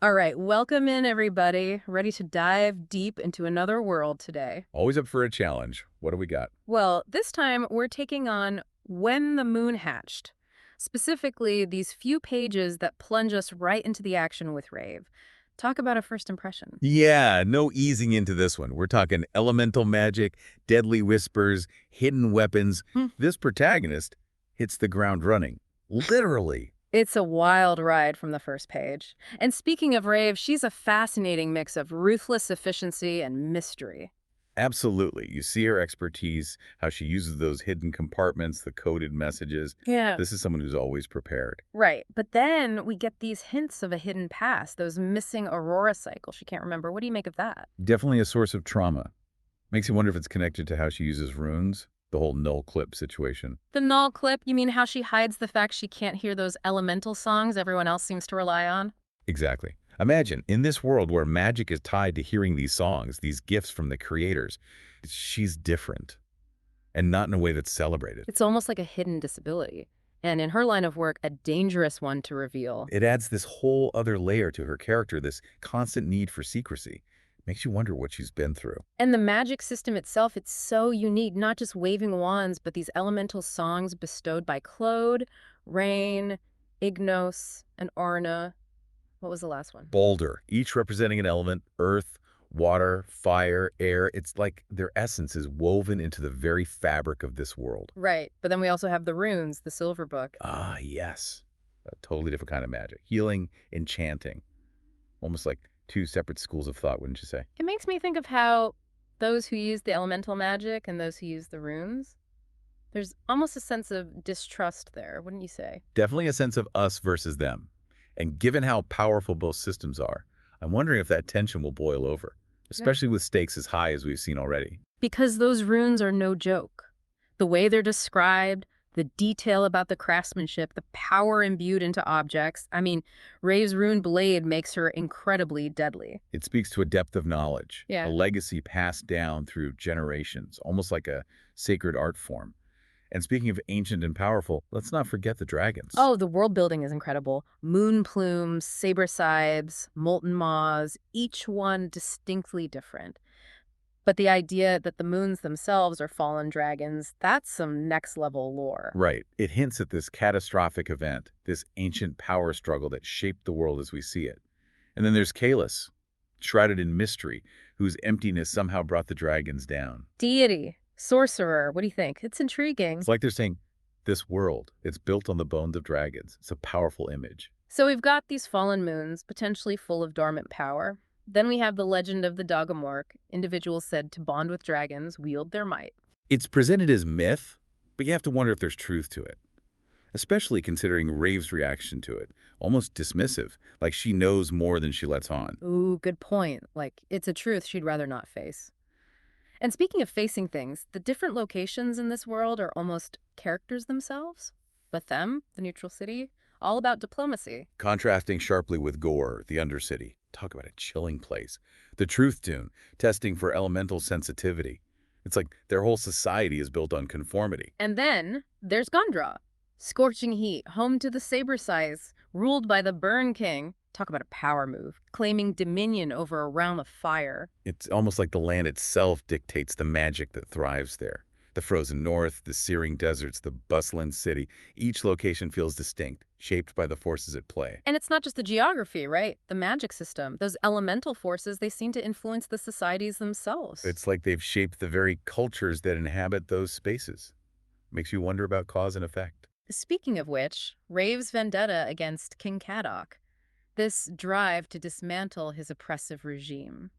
All right, welcome in everybody. Ready to dive deep into another world today. Always up for a challenge. What do we got? Well, this time we're taking on When the Moon Hatched. Specifically, these few pages that plunge us right into the action with Rave. Talk about a first impression. Yeah, no easing into this one. We're talking elemental magic, deadly whispers, hidden weapons. Hmm. This protagonist hits the ground running. Literally. It's a wild ride from the first page. And speaking of Rave, she's a fascinating mix of ruthless efficiency and mystery. Absolutely. You see her expertise, how she uses those hidden compartments, the coded messages. Yeah. This is someone who's always prepared. Right. But then we get these hints of a hidden past, those missing Aurora cycles. She can't remember. What do you make of that? Definitely a source of trauma. Makes you wonder if it's connected to how she uses runes, the whole null clip situation. The null clip, you mean how she hides the fact she can't hear those elemental songs everyone else seems to rely on? Exactly. Imagine, in this world where magic is tied to hearing these songs, these gifts from the creators, she's different, and not in a way that's celebrated. It's almost like a hidden disability. And in her line of work, a dangerous one to reveal. It adds this whole other layer to her character, this constant need for secrecy. Makes you wonder what she's been through. And the magic system itself, it's so unique, not just waving wands, but these elemental songs bestowed by Claude, Rain, Ignos, and Arna. What was the last one? Boulder, each representing an element, earth, water, fire, air. It's like their essence is woven into the very fabric of this world. Right. But then we also have the runes, the silver book. Ah, yes. A totally different kind of magic. Healing, enchanting. Almost like two separate schools of thought, wouldn't you say? It makes me think of how those who use the elemental magic and those who use the runes, there's almost a sense of distrust there, wouldn't you say? Definitely a sense of us versus them. And given how powerful both systems are, I'm wondering if that tension will boil over, Yeah. especially with stakes as high as we've seen already. Because those runes are no joke. The way they're described, the detail about the craftsmanship, the power imbued into objects. I mean, Ray's rune blade makes her incredibly deadly. It speaks to a depth of knowledge, a Yeah. legacy passed down through generations, almost like a sacred art form. And speaking of ancient and powerful, let's not forget the dragons. Oh, the world building is incredible. Moon plumes, saber scythes, molten maws, each one distinctly different. But the idea that the moons themselves are fallen dragons, that's some next level lore. Right. It hints at this catastrophic event, this ancient power struggle that shaped the world as we see it. And then there's Kalis, shrouded in mystery, whose emptiness somehow brought the dragons down. Deity, sorcerer, what do you think? It's intriguing. It's like they're saying, this world, it's built on the bones of dragons. It's a powerful image. So we've got these fallen moons, potentially full of dormant power. Then we have the legend of the Dogomork, individuals said to bond with dragons, wield their might. It's presented as myth, but you have to wonder if there's truth to it, especially considering Rave's reaction to it. Almost dismissive, like she knows more than she lets on. Ooh, good point. Like, it's a truth she'd rather not face. And speaking of facing things, the different locations in this world are almost characters themselves. But them, the neutral city, all about diplomacy. Contrasting sharply with Gore, the Undercity. Talk about a chilling place. The Truth Dune, testing for elemental sensitivity. It's like their whole society is built on conformity. And then there's Gondra, scorching heat, home to the saber scythes, ruled by the Burn King. Talk about a power move, claiming dominion over a realm of fire. It's almost like the land itself dictates the magic that thrives there. The frozen north, the searing deserts, the bustling city, each location feels distinct, shaped by the forces at play. And it's not just the geography, right? The magic system, those elemental forces, they seem to influence the societies themselves. It's like they've shaped the very cultures that inhabit those spaces. Makes you wonder about cause and effect. Speaking of which, Rave's vendetta against King Kadok, this drive to dismantle his oppressive regime.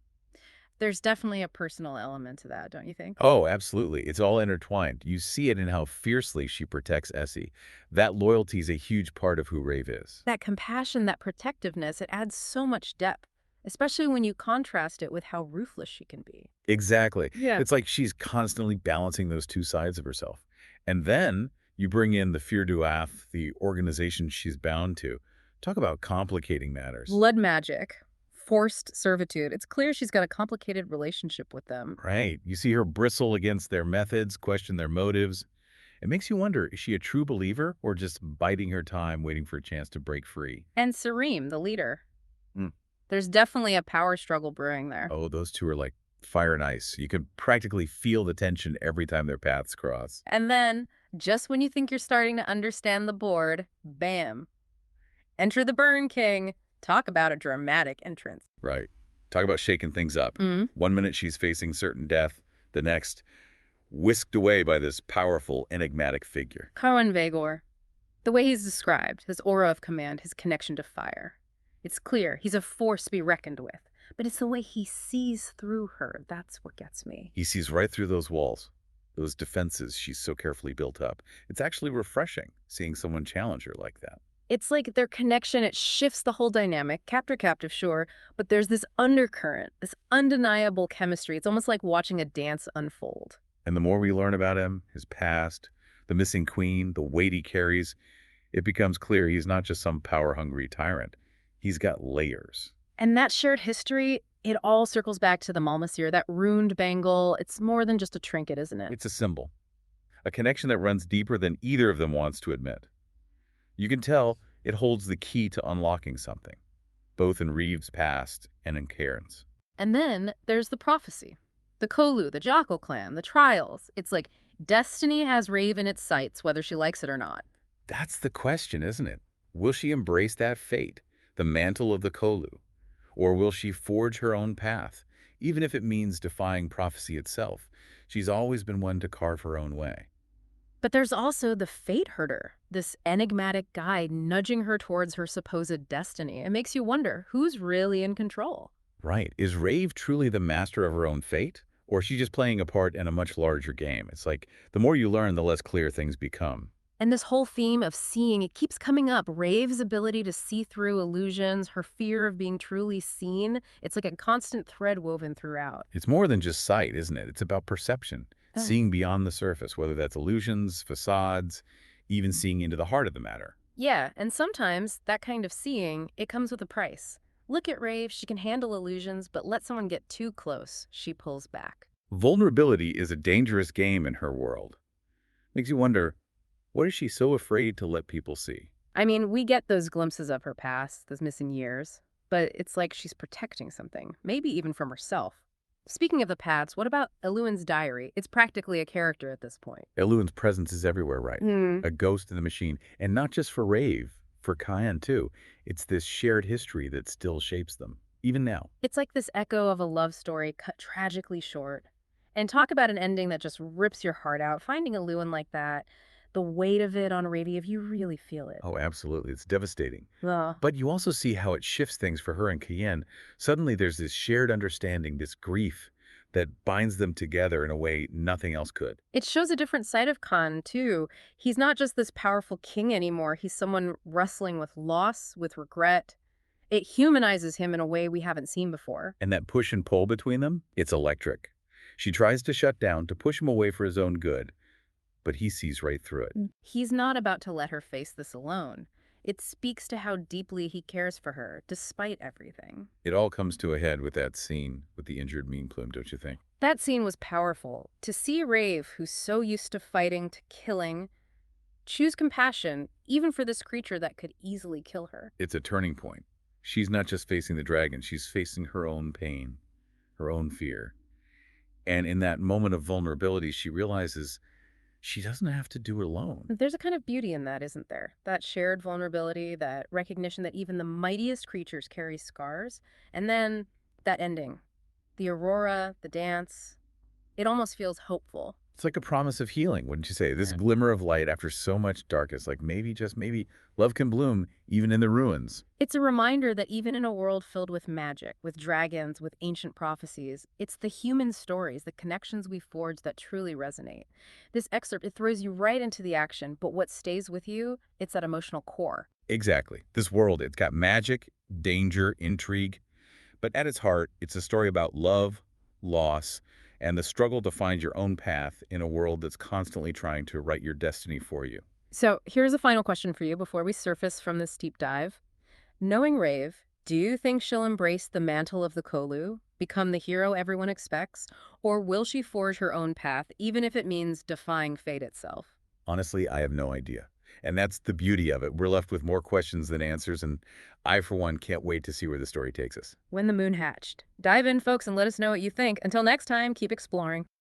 There's definitely a personal element to that, don't you think? Oh, absolutely. It's all intertwined. You see it in how fiercely she protects Essie. That loyalty is a huge part of who Rave is. That compassion, that protectiveness, it adds so much depth, especially when you contrast it with how ruthless she can be. Exactly. Yeah. It's like she's constantly balancing those two sides of herself. And then you bring in the Fear Duath, the organization she's bound to. Talk about complicating matters. Blood magic, forced servitude. It's clear she's got a complicated relationship with them. Right. You see her bristle against their methods, question their motives. It makes you wonder, is she a true believer or just biding her time, waiting for a chance to break free? And Serene, the leader. Hmm. There's definitely a power struggle brewing there. Oh, those two are like fire and ice. You can practically feel the tension every time their paths cross. And then, just when you think you're starting to understand the board, bam, enter the Burn King. Talk about a dramatic entrance. Right. Talk about shaking things up. Mm. One minute she's facing certain death, the next, whisked away by this powerful, enigmatic figure. Karwan Vagor. The way he's described, his aura of command, his connection to fire. It's clear he's a force to be reckoned with, but it's the way he sees through her. That's what gets me. He sees right through those walls, those defenses she's so carefully built up. It's actually refreshing seeing someone challenge her like that. It's like their connection, it shifts the whole dynamic. Captor captive, sure, but there's this undercurrent, this undeniable chemistry. It's almost like watching a dance unfold. And the more we learn about him, his past, the missing queen, the weight he carries, it becomes clear he's not just some power-hungry tyrant. He's got layers. And that shared history, it all circles back to the Malmasir, that ruined bangle. It's more than just a trinket, isn't it? It's a symbol, a connection that runs deeper than either of them wants to admit. You can tell it holds the key to unlocking something, both in Reeve's past and in Cairns. And then there's the prophecy. The Kolu, the Jackal clan, the trials. It's like destiny has Rave in its sights, whether she likes it or not. That's the question, isn't it? Will she embrace that fate, the mantle of the Kolu? Or will she forge her own path, even if it means defying prophecy itself? She's always been one to carve her own way. But there's also the fate herder, this enigmatic guy nudging her towards her supposed destiny. It makes you wonder, who's really in control? Right. Is Rave truly the master of her own fate? Or is she just playing a part in a much larger game? It's like the more you learn, the less clear things become. And this whole theme of seeing, it keeps coming up. Rave's ability to see through illusions, her fear of being truly seen, it's like a constant thread woven throughout. It's more than just sight, isn't it? It's about perception, Oh. seeing beyond the surface, whether that's illusions, facades, even seeing into the heart of the matter. Yeah, and sometimes that kind of seeing, it comes with a price. Look at Rave, she can handle illusions, but let someone get too close, she pulls back. Vulnerability is a dangerous game in her world. Makes you wonder, what is she so afraid to let people see? I mean, we get those glimpses of her past, those missing years, but it's like she's protecting something, maybe even from herself. Speaking of the past, what about Eluin's diary? It's practically a character at this point. Eluin's presence is everywhere, right? Hmm. A ghost in the machine. And not just for Rave, for Kyan too. It's this shared history that still shapes them, even now. It's like this echo of a love story cut tragically short. And talk about an ending that just rips your heart out. Finding Eluin like that, the weight of it on Radiant, you really feel it. Oh, absolutely. It's devastating. Ugh. But you also see how it shifts things for her and Kyan. Suddenly there's this shared understanding, this grief that binds them together in a way nothing else could. It shows a different side of Khan, too. He's not just this powerful king anymore. He's someone wrestling with loss, with regret. It humanizes him in a way we haven't seen before. And that push and pull between them, it's electric. She tries to shut down, to push him away for his own good, but he sees right through it. He's not about to let her face this alone. It speaks to how deeply he cares for her, despite everything. It all comes to a head with that scene with the injured mean plume, don't you think? That scene was powerful. To see Rave, who's so used to fighting, to killing, choose compassion, even for this creature that could easily kill her. It's a turning point. She's not just facing the dragon, she's facing her own pain, her own fear. And in that moment of vulnerability, she realizes she doesn't have to do it alone. There's a kind of beauty in that, isn't there? That shared vulnerability, that recognition that even the mightiest creatures carry scars. And then that ending. The aurora, the dance. It almost feels hopeful. It's like a promise of healing, wouldn't you say? This Yeah. glimmer of light after so much darkness, like maybe, just maybe, love can bloom even in the ruins. It's a reminder that even in a world filled with magic, with dragons, with ancient prophecies, it's the human stories, the connections we forge that truly resonate. This excerpt, it throws you right into the action, but what stays with you, it's that emotional core. Exactly. This world, it's got magic, danger, intrigue, but at its heart, it's a story about love, loss, and the struggle to find your own path in a world that's constantly trying to write your destiny for you. So here's a final question for you before we surface from this deep dive. Knowing Rave, do you think she'll embrace the mantle of the Kolu, become the hero everyone expects, or will she forge her own path, even if it means defying fate itself? Honestly, I have no idea. And that's the beauty of it. We're left with more questions than answers, and I, for one, can't wait to see where the story takes us. When the moon hatched. Dive in, folks, and let us know what you think. Until next time, keep exploring.